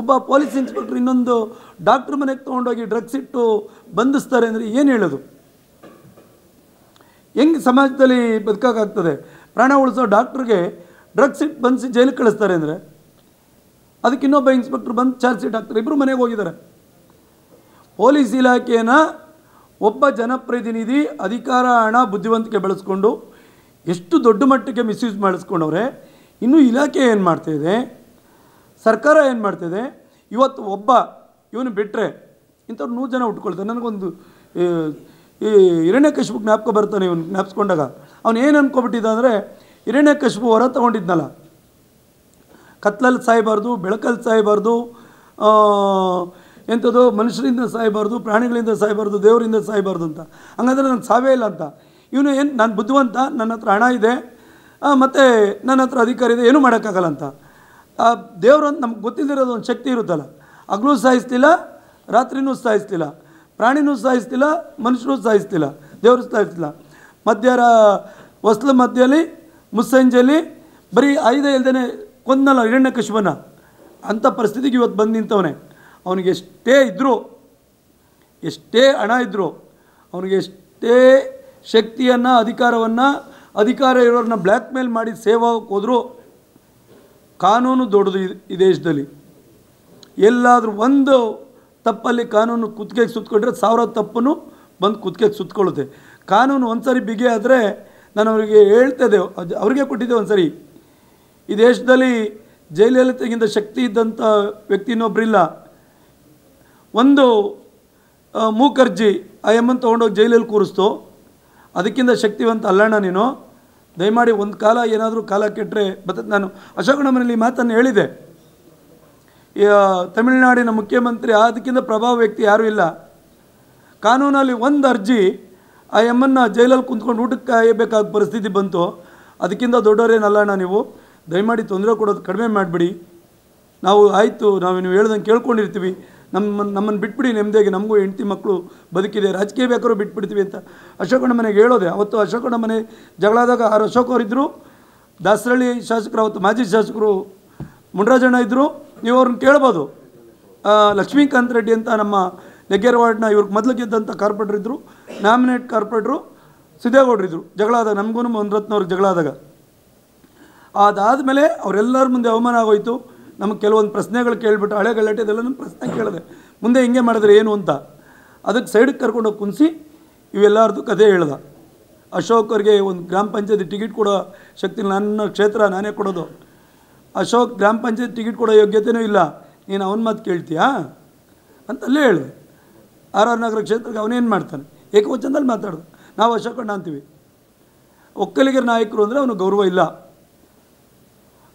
ಒಬ್ಬ police inspector ಇನ್ನೊಂದು doctor ಮನೆಗೆ ತೊಗೊಂಡೋಗಿ ಡ್ರಗ್ಸ್ ಇಟ್ಟು ಬಂಧಿಸ್ತಾರೆ ಅಂದರೆ ಏನು ಹೇಳೋದು? ಹೆಂಗೆ ಸಮಾಜದಲ್ಲಿ ಬದುಕೋಕ್ಕಾಗ್ತದೆ? ಪ್ರಾಣ ಉಳಿಸೋ ಡಾಕ್ಟ್ರಿಗೆ ಡ್ರಗ್ಸ್ ಇಟ್ಟು ಬಂಧಿಸಿ ಜೈಲಿಗೆ ಕಳಿಸ್ತಾರೆ ಅಂದರೆ ಅದಕ್ಕೆ ಇನ್ನೊಬ್ಬ ಇನ್ಸ್ಪೆಕ್ಟರ್ ಬಂದು ಚಾರ್ಜ್ ಶೀಟ್ ಹಾಕ್ತಾರೆ. ಇಬ್ಬರು ಮನೆಗೆ ಹೋಗಿದ್ದಾರೆ. ಪೊಲೀಸ್ ಇಲಾಖೆಯನ್ನು ಒಬ್ಬ ಜನಪ್ರತಿನಿಧಿ ಅಧಿಕಾರ, ಹಣ, ಬುದ್ಧಿವಂತಿಕೆ ಬೆಳೆಸ್ಕೊಂಡು ಎಷ್ಟು ದೊಡ್ಡ ಮಟ್ಟಕ್ಕೆ ಮಿಸ್ಯೂಸ್ ಮಾಡಿಸ್ಕೊಂಡವ್ರೆ. ಇನ್ನೂ ಇಲಾಖೆ ಏನು ಮಾಡ್ತಾಯಿದೆ, ಸರ್ಕಾರ ಏನು ಮಾಡ್ತಾಯಿದೆ? ಇವತ್ತು ಒಬ್ಬ ಇವನು ಬಿಟ್ಟರೆ ಇಂಥವ್ರು 100 ಜನ ಉಟ್ಕೊಳ್ತಾರೆ. ನನಗೊಂದು ಈ ಹಿರಣ್ಯಕಶಿಪು ಜ್ಞಾಪಕ ಬರ್ತಾನೆ. ಇವನು ಜ್ಞಾಪಿಸ್ಕೊಂಡಾಗ ಅವನು ಏನು ಅಂದ್ಕೊಬಿಟ್ಟಿದ್ದ ಅಂದರೆ, ಹಿರಣ್ಯಕಶಿಪು ಹೊರ ತೊಗೊಂಡಿದ್ನಲ್ಲ, ಕತ್ಲಲ್ಲಿ ಸಾಯಬಾರ್ದು, ಬೆಳಕಲ್ಲಿ ಸಾಯಬಾರ್ದು, ಎಂಥದ್ದು ಮನುಷ್ಯರಿಂದ ಸಾಯಬಾರ್ದು, ಪ್ರಾಣಿಗಳಿಂದ ಸಾಯಬಾರ್ದು, ದೇವರಿಂದ ಸಾಯಬಾರ್ದು ಅಂತ. ಹಂಗಂದ್ರೆ ನಾನು ಸಾವೇ ಇಲ್ಲ ಅಂತ. ಇವನು ಏನು, ನಾನು ಬುದ್ಧಿವಂತ, ನನ್ನ ಹತ್ರ ಹಣ ಇದೆ, ಮತ್ತು ನನ್ನ ಹತ್ರ ಅಧಿಕಾರ ಇದೆ, ಏನೂ ಮಾಡೋಕ್ಕಾಗಲ್ಲ ಅಂತ. ಆ ದೇವರು ಅಂತ ನಮ್ಗೆ ಗೊತ್ತಿಲ್ಲದಿರೋದು ಒಂದು ಶಕ್ತಿ ಇರುತ್ತಲ್ಲ, ಹಗಲೂ ಸಾಯಿಸ್ತಿಲ್ಲ, ರಾತ್ರಿನೂ ಸಾಯಿಸ್ತಿಲ್ಲ, ಪ್ರಾಣಿನೂ ಸಾಯಿಸ್ತಿಲ್ಲ, ಮನುಷ್ಯನೂ ಸಾಯಿಸ್ತಿಲ್ಲ, ದೇವರು ಸಾಯಿಸ್ತಿಲ್ಲ. ಹೊಸ್ಲ ಮಧ್ಯದಲ್ಲಿ ಮುಸ್ಸಂಜೆಯಲ್ಲಿ ಬರೀ ಆಯುಧ ಇಲ್ದೇ ಕೊಂದನಲ್ಲ ಹಿರಣ್ಯಕಶಿಪನ. ಅಂಥ ಪರಿಸ್ಥಿತಿಗೆ ಇವತ್ತು ಬಂದು ನಿಂತವನೇ. ಅವನಿಗೆ ಎಷ್ಟೇ ಇದ್ದರೂ, ಎಷ್ಟೇ ಹಣ ಇದ್ದರೂ, ಅವನಿಗೆ ಎಷ್ಟೇ ಶಕ್ತಿಯನ್ನು, ಅಧಿಕಾರವನ್ನು, ಅಧಿಕಾರ ಇರೋರನ್ನ ಬ್ಲ್ಯಾಕ್ ಮೇಲ್ ಮಾಡಿ ಸೇವ್ ಆಗೋಕ್ಕೆ ಹೋದರೂ ಕಾನೂನು ದೊಡ್ಡದು ಈ ದೇಶದಲ್ಲಿ. ಎಲ್ಲಾದರೂ ಒಂದು ತಪ್ಪಲ್ಲಿ ಕಾನೂನು ಕುತ್ತಿಗೆಗೆ ಸುತ್ತಕೊಂಡ್ರೆ 1000 ತಪ್ಪನ್ನು ಬಂದು ಕುತ್ತಿಗೆಗೆ ಸುತ್ತಕೊಳ್ಳುತ್ತೆ. ಕಾನೂನು ಒಂದು ಸರಿ ಬಿಗಿ ಆದರೆ, ನಾನು ಅವರಿಗೆ ಹೇಳ್ತಾಯಿದ್ದೆ, ಅವ್ರಿಗೆ ಕೊಟ್ಟಿದ್ದೆ ಒಂದು ಸರಿ, ಈ ದೇಶದಲ್ಲಿ ಜಯಲಲಿತೆಗಿಂತ ಶಕ್ತಿ ಇದ್ದಂಥ ವ್ಯಕ್ತಿ ಇನ್ನೊಬ್ಬರಿಲ್ಲ. ಒಂದು ಮೂಕರ್ಜಿ ಆ ಎಮ್ಮನ್ನು ತೊಗೊಂಡೋಗಿ ಜೈಲಲ್ಲಿ ಕೂರಿಸ್ತು, ಅದಕ್ಕಿಂತ ಶಕ್ತಿವಂತ ಅಲ್ಲಣ್ಣ ನೀನು. ದಯಮಾಡಿ ಒಂದು ಕಾಲ ಏನಾದರೂ ಕಾಲ ಕೆಟ್ಟರೆ ಬರ್ತದೆ. ನಾನು ಅಶೋಕನ ಮನೆಯಲ್ಲಿ ಮಾತನ್ನು ಹೇಳಿದೆ, ತಮಿಳುನಾಡಿನ ಮುಖ್ಯಮಂತ್ರಿ ಅದಕ್ಕಿಂತ ಪ್ರಭಾವ ವ್ಯಕ್ತಿ ಯಾರೂ ಇಲ್ಲ. ಕಾನೂನಲ್ಲಿ ಒಂದು ಅರ್ಜಿ ಆ ಎಮ್ಮನ್ನು ಜೈಲಲ್ಲಿ ಕುಂತ್ಕೊಂಡು ಊಟಕ್ಕೆ ಕಾಯಬೇಕಾದ ಪರಿಸ್ಥಿತಿ ಬಂತು. ಅದಕ್ಕಿಂತ ದೊಡ್ಡವರೇನಲ್ಲಣ್ಣ ನೀವು, ದಯಮಾಡಿ ತೊಂದರೆ ಕೊಡೋದು ಕಡಿಮೆ ಮಾಡಿಬಿಡಿ. ನಾವು ಆಯಿತು, ನೀವು ಹೇಳ್ದಂಗೆ ಕೇಳ್ಕೊಂಡಿರ್ತೀವಿ, ನಮ್ಮನ್ನು ಬಿಟ್ಬಿಡಿ ನೆಮ್ಮದಿಯಾಗಿ, ನಮಗೂ ಹೆಂಡತಿ ಮಕ್ಕಳು ಬದುಕಿದೆ, ರಾಜಕೀಯ ಬೇಕಾದ್ರೂ ಬಿಟ್ಬಿಡ್ತೀವಿ ಅಂತ ಅಶೋಕನ ಮನೆಗೆ ಹೇಳೋದೆ. ಅವತ್ತು ಅಶೋಕನ ಮನೆ ಜಗಳಾದಾಗ 6 ಅಶೋಕ್ ಅವರಿದ್ದರು, ದಾಸರಳ್ಳಿ ಶಾಸಕರು, ಅವತ್ತು ಮಾಜಿ ಶಾಸಕರು ಮುನ್ರಾಜಣ್ಣ ಇದ್ದರು. ನೀವು ಅವ್ರನ್ನ ಕೇಳ್ಬೋದು. ಲಕ್ಷ್ಮೀಕಾಂತ್ ರೆಡ್ಡಿ ಅಂತ ನಮ್ಮ ನೆಗ್ಗೇರ ವಾರ್ಡ್ನ ಇವ್ರಿಗೆ ಮೊದಲು ಗೆದ್ದಂಥ ಕಾರ್ಪೊರೇಟ್ರ್ ಇದ್ದರು, ನಾಮಿನೇಟ್ ಕಾರ್ಪೊರೇಟ್ರು ಸಿದ್ದೇಗೌಡರಿದ್ದರು. ಜಗಳ ಆದಾಗ ನಮಗೂ ಮುನರತ್ನವ್ರಿಗೆ ಜಗಳ ಆದಾಗ, ಅದಾದಮೇಲೆ ಅವರೆಲ್ಲರ ಮುಂದೆ ಅವಮಾನ ಆಗೋಯ್ತು. ನಮಗೆ ಕೆಲವೊಂದು ಪ್ರಶ್ನೆಗಳು ಕೇಳಿಬಿಟ್ಟು, ಹಳೆ ಗಲಾಟೆ ಇದೆಲ್ಲ ನಮ್ಮ ಪ್ರಶ್ನೆ ಕೇಳಿದೆ, ಮುಂದೆ ಹಿಂಗೆ ಮಾಡಿದ್ರೆ ಏನು ಅಂತ. ಅದಕ್ಕೆ ಸೈಡಿಗೆ ಕರ್ಕೊಂಡೋಗಿ ಕುಣಿಸಿ ಇವೆಲ್ಲರದು ಕಥೆ ಹೇಳ್ದ. ಅಶೋಕ್ ಅವ್ರಿಗೆ ಒಂದು ಗ್ರಾಮ ಪಂಚಾಯತಿ ಟಿಕೆಟ್ ಕೊಡೋ ಶಕ್ತಿ, ನನ್ನ ಕ್ಷೇತ್ರ ನಾನೇ ಕೊಡೋದು, ಅಶೋಕ್ ಗ್ರಾಮ ಪಂಚಾಯತ್ ಟಿಕೆಟ್ ಕೊಡೋ ಯೋಗ್ಯತೆಯೂ ಇಲ್ಲ, ನೀನು ಅವನ ಮಾತು ಕೇಳ್ತೀಯಾ ಅಂತಲ್ಲೇ ಹೇಳಿದೆ. RR ನಗರ ಕ್ಷೇತ್ರಕ್ಕೆ ಅವನೇನು ಮಾಡ್ತಾನೆ, ಏಕವಚನದಲ್ಲಿ ಮಾತಾಡ್ದು. ನಾವು ಅಶೋಕಣ್ಣ ಅಂತೀವಿ. ಒಕ್ಕಲಿಗರ ನಾಯಕರು ಅಂದರೆ ಅವನು ಗೌರವ ಇಲ್ಲ.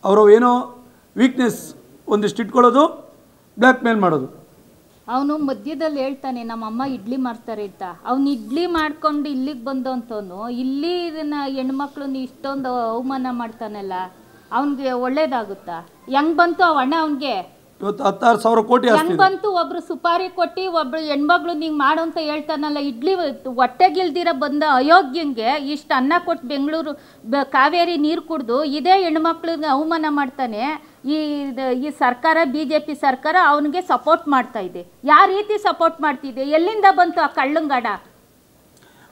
ಅವರು ಏನೋ ವೀಕ್ನೆಸ್ ಒಂದಿಷ್ಟು ಇಟ್ಕೊಳ್ಳೋದು, ಬ್ಲ್ಯಾಕ್ ಮೇಲ್ ಮಾಡೋದು. ಅವನು ಮಧ್ಯದಲ್ಲಿ ಹೇಳ್ತಾನೆ ನಮ್ಮಮ್ಮ ಇಡ್ಲಿ ಮಾಡ್ತಾರೆ ಅಂತ. ಅವ್ನು ಇಡ್ಲಿ ಮಾಡ್ಕೊಂಡು ಇಲ್ಲಿಗೆ ಬಂದು ಅಂತವನು ಇಲ್ಲಿ ಹೆಣ್ಮಕ್ಳನ್ನ ಇಷ್ಟೊಂದು ಅವಮಾನ ಮಾಡ್ತಾನಲ್ಲ, ಅವನಿಗೆ ಒಳ್ಳೇದಾಗುತ್ತಾ? ಹೆಂಗ್ ಬಂತು ಅವ ಅಣ್ಣ ಅವನಿಗೆ? ಇವತ್ತು 16,000 ಕೋಟಿ ಹೆಂಗ್ ಬಂತು? ಒಬ್ರು ಸುಪಾರಿ ಕೊಟ್ಟು ಒಬ್ರು ಹೆಣ್ಮಗಳು ನಿಂಗೆ ಮಾಡು ಅಂತ ಹೇಳ್ತಾನಲ್ಲ. ಇಡ್ಲಿ ಹೊಟ್ಟೆಗಿಲ್ದಿರ ಬಂದ ಅಯೋಗ್ಯಂಗೆ ಇಷ್ಟು ಅನ್ನ ಕೊಟ್ಟು ಬೆಂಗಳೂರು ಕಾವೇರಿ ನೀರು ಕುಡ್ದು ಇದೇ ಹೆಣ್ಮಕ್ಳಿಗೆ ಅವಮಾನ ಮಾಡ್ತಾನೆ. ಈ ಸರ್ಕಾರ, BJP ಸರ್ಕಾರ ಅವನಿಗೆ ಸಪೋರ್ಟ್ ಮಾಡ್ತಾ ಇದೆ. ಯಾವ ರೀತಿ ಸಪೋರ್ಟ್ ಮಾಡ್ತಿದೆ? ಎಲ್ಲಿಂದ ಬಂತು ಆ ಕಳ್ಳಂಗಾಡ?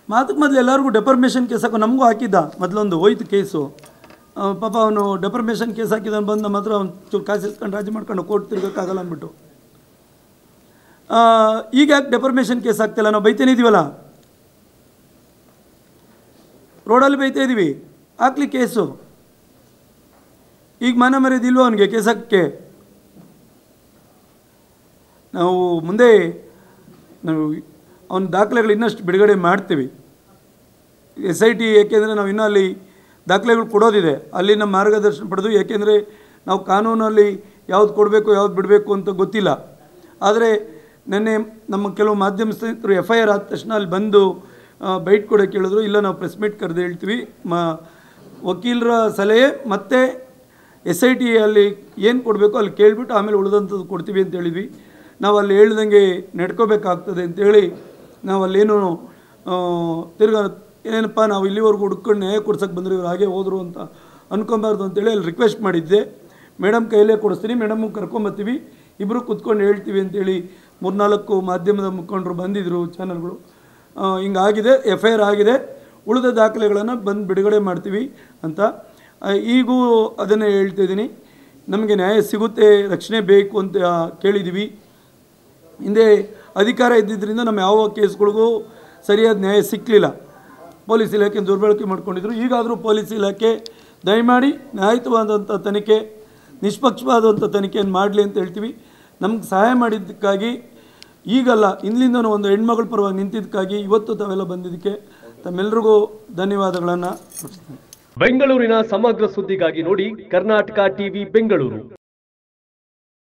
ಮಾತಕ್ಕೆ ಮೊದಲು ಎಲ್ಲರಿಗೂ ಡೆಪರ್ಮೇಷನ್ ಕೇಸ್ ಹಾಕೋ, ನಮಗೂ ಹಾಕಿದ್ದ ಮೊದಲೊಂದು ಹೋಯ್ತು ಕೇಸು. ಪಾಪ ಅವನು ಡೆಪರ್ಮೇಷನ್ ಕೇಸ್ ಹಾಕಿದ ಬಂದು ನಮ್ಮ ಹತ್ರ ಒಂದು ಚೂರು ಕಾಸು ಇಸ್ಕೊಂಡು ರಾಜಿ ಮಾಡ್ಕೊಂಡು ಕೋರ್ಟ್ ತಿರ್ಗೋಕ್ಕಾಗಲ್ಲ ಅಂದ್ಬಿಟ್ಟು. ಈಗ ಯಾಕೆ ಡೆಪರ್ಮೇಷನ್ ಕೇಸ್ ಹಾಕ್ತಿಲ್ಲ? ನಾವು ಬೈತೇನೆ ಇದೀವಲ್ಲ, ರೋಡಲ್ಲಿ ಬೈತಾ ಇದ್ದೀವಿ, ಹಾಕ್ಲಿ ಕೇಸು. ಈಗ ಮಾನ ಮರ್ಯಾದಿಲ್ವ ಅವನಿಗೆ ಕೇಸ್ ಹಾಕಕ್ಕೆ? ನಾವು ಮುಂದೆ ಅವನ ದಾಖಲೆಗಳು ಇನ್ನಷ್ಟು ಬಿಡುಗಡೆ ಮಾಡ್ತೀವಿ. SIT, ಏಕೆಂದರೆ ನಾವು ಇನ್ನೂ ಅಲ್ಲಿ ದಾಖಲೆಗಳು ಕೊಡೋದಿದೆ, ಅಲ್ಲಿ ನಮ್ಮ ಮಾರ್ಗದರ್ಶನ ಪಡೆದು. ಏಕೆಂದರೆ ನಾವು ಕಾನೂನಲ್ಲಿ ಯಾವ್ದು ಕೊಡಬೇಕು ಯಾವ್ದು ಬಿಡಬೇಕು ಅಂತ ಗೊತ್ತಿಲ್ಲ. ಆದರೆ ನೆನ್ನೆ ನಮ್ಮ ಕೆಲವು ಮಾಧ್ಯಮ ಸ್ನೇಹಿತರು FIR ಆದ ತಕ್ಷಣ ಅಲ್ಲಿ ಬಂದು ಬೈಟ್ ಕೊಡೋಕ್ಕೆ ಹೇಳಿದ್ರು. ಇಲ್ಲ, ನಾವು ಪ್ರೆಸ್ ಮೀಟ್ ಕರೆದು ಹೇಳ್ತೀವಿ, ವಕೀಲರ ಸಲಹೆ ಮತ್ತು SIT ಅಲ್ಲಿ ಏನು ಕೊಡಬೇಕು ಅಲ್ಲಿ ಕೇಳಿಬಿಟ್ಟು ಆಮೇಲೆ ಉಳಿದಂಥದ್ದು ಕೊಡ್ತೀವಿ ಅಂತ ಹೇಳಿದ್ವಿ. ನಾವು ಅಲ್ಲಿ ಹೇಳ್ದಂಗೆ ನಡ್ಕೋಬೇಕಾಗ್ತದೆ ಅಂತೇಳಿ ನಾವು ಅಲ್ಲೇನು ತಿರ್ಗಾ ಏನಪ್ಪ ನಾವು ಇಲ್ಲಿವರೆಗೂ ಹುಡ್ಕೊಂಡು ನ್ಯಾಯ ಕೊಡ್ಸೋಕ್ಕೆ ಬಂದರೆ ಇವ್ರು ಹಾಗೆ ಹೋದರು ಅಂತ ಅಂದ್ಕೊಬಾರ್ದು ಅಂತೇಳಿ ಅಲ್ಲಿ ರಿಕ್ವೆಸ್ಟ್ ಮಾಡಿದ್ದೆ. ಮೇಡಮ್ ಕೈಯಲ್ಲೇ ಕೊಡಿಸ್ತೀನಿ, ಮೇಡಮ್ಗೆ ಕರ್ಕೊಂಬರ್ತೀವಿ, ಇಬ್ಬರು ಕೂತ್ಕೊಂಡು ಹೇಳ್ತೀವಿ ಅಂತೇಳಿ 3-4 ಮಾಧ್ಯಮದ ಮುಖಂಡರು ಬಂದಿದ್ದರು, ಚಾನಲ್ಗಳು. ಹಿಂಗಾಗಿದೆ, FIR ಆಗಿದೆ, ಉಳಿದ ದಾಖಲೆಗಳನ್ನು ಬಂದು ಬಿಡುಗಡೆ ಮಾಡ್ತೀವಿ ಅಂತ. ಈಗೂ ಅದನ್ನೇ ಹೇಳ್ತಿದ್ದೀನಿ, ನಮಗೆ ನ್ಯಾಯ ಸಿಗುತ್ತೆ, ರಕ್ಷಣೆ ಬೇಕು ಅಂತ ಕೇಳಿದ್ದೀವಿ. ಹಿಂದೆ ಅಧಿಕಾರ ಇದ್ದಿದ್ದರಿಂದ ನಮ್ಮ ಯಾವ ಕೇಸ್ಗಳಿಗೂ ಸರಿಯಾದ ನ್ಯಾಯ ಸಿಕ್ಕಲಿಲ್ಲ, ಪೊಲೀಸ್ ಇಲಾಖೆ ದುರ್ಬಳಕೆ ಮಾಡ್ಕೊಂಡಿದ್ರು. ಈಗಾದರೂ ಪೊಲೀಸ್ ಇಲಾಖೆ ದಯಮಾಡಿ ನ್ಯಾಯಯುತವಾದಂಥ ತನಿಖೆ, ನಿಷ್ಪಕ್ಷಪಾತವಾದಂಥ ತನಿಖೆಯನ್ನು ಮಾಡಲಿ ಅಂತ ಹೇಳ್ತೀವಿ. ನಮ್ಗೆ ಸಹಾಯ ಮಾಡಿದ್ದಕ್ಕಾಗಿ, ಈಗಲ್ಲ ಇಂದಲಿಂದನೂ ಒಂದು ಹೆಣ್ಮಗಳ ಪರವಾಗಿ ನಿಂತಿದ್ದಕ್ಕಾಗಿ ಇವತ್ತು ತಾವೆಲ್ಲ ಬಂದಿದ್ದಕ್ಕೆ ತಮ್ಮೆಲ್ಲರಿಗೂ ಧನ್ಯವಾದಗಳನ್ನು. ಬೆಂಗಳೂರಿನ ಸಮಗ್ರ ಸುದ್ದಿಗಾಗಿ ನೋಡಿ ಕರ್ನಾಟಕ ಟಿವಿ ಬೆಂಗಳೂರು.